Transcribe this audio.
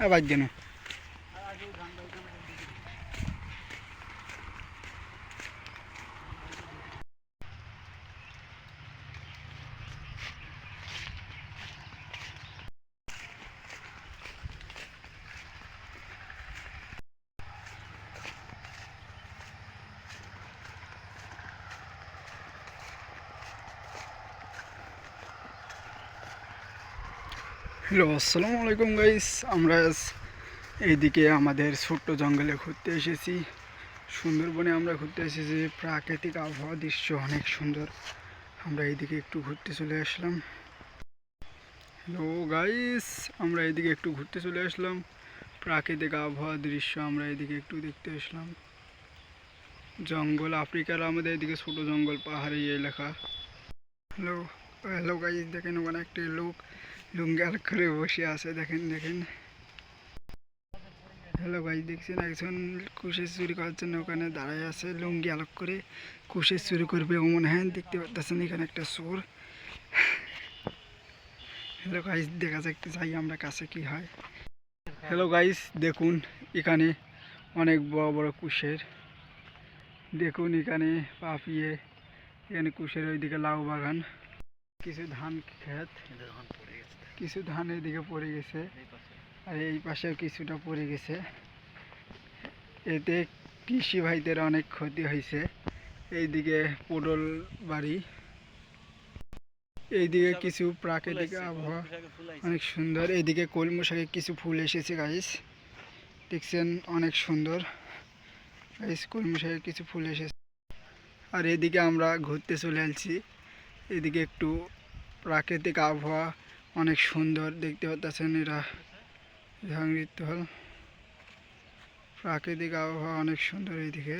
আবার যেন হ্যালো, আসসালামু আলাইকুম গাইস। আমরা এইদিকে আমাদের ছোট্ট জঙ্গলে ঘুরতে এসেছি। সুন্দরবনে আমরা ঘুরতে এসেছি। প্রাকৃতিক আবহাওয়া দৃশ্য অনেক সুন্দর। আমরা এইদিকে একটু ঘুরতে চলে আসলাম। হ্যালো গাইস, আমরা এইদিকে একটু ঘুরতে চলে আসলাম। প্রাকৃতিক আবহাওয়া দৃশ্য আমরা এইদিকে একটু দেখতে আসলাম। জঙ্গল আফ্রিকার আমাদের এইদিকে ছোট জঙ্গল, পাহাড়ি এলাকা। হ্যালো হ্যালো গাইস, দেখেন ওখানে একটি লোক লুঙ্গি আলগ করে বসে আছে। দেখেন দেখেন। হ্যালো গাইস, দেখছেন একজন কুশের চুরি করার জন্য ওখানে দাঁড়ায় আছে, লুঙ্গি আলগ করে কুশের চুরি করবে ও মনে হয়। দেখতে পাচ্ছেন এখানে একটা চোর। হ্যালো গাইস, দেখা যাক যাই আমরা কাছে কি হয়। হ্যালো গাইস, দেখুন এখানে অনেক বড় বড় কুশের। দেখুন এখানে পাপিয়ে, এখানে কুশের ওইদিকে লাউ বাগান, কিছু ধান ক্ষেত, কিছু ধান এদিকে পড়ে গেছে, আর এই পাশেও কিছুটা পড়ে গেছে। এতে কৃষি ভাইদের অনেক ক্ষতি হয়েছে। এইদিকে পটল বাড়ি, এইদিকে কিছু প্রাকৃতিক আবহাওয়া অনেক সুন্দর। এইদিকে কলমি শাকে কিছু ফুল এসেছে গাইস, দেখছেন অনেক সুন্দর গাইস। কলমি শাকে কিছু ফুল এসেছে। আর এদিকে আমরা ঘুরতে চলে আসছি। এদিকে একটু প্রাকৃতিক আবহাওয়া অনেক সুন্দর দেখতে পাচ্ছেন। এরা নৃত্য হল, প্রাকৃতিক আবহাওয়া অনেক সুন্দর এইদিকে।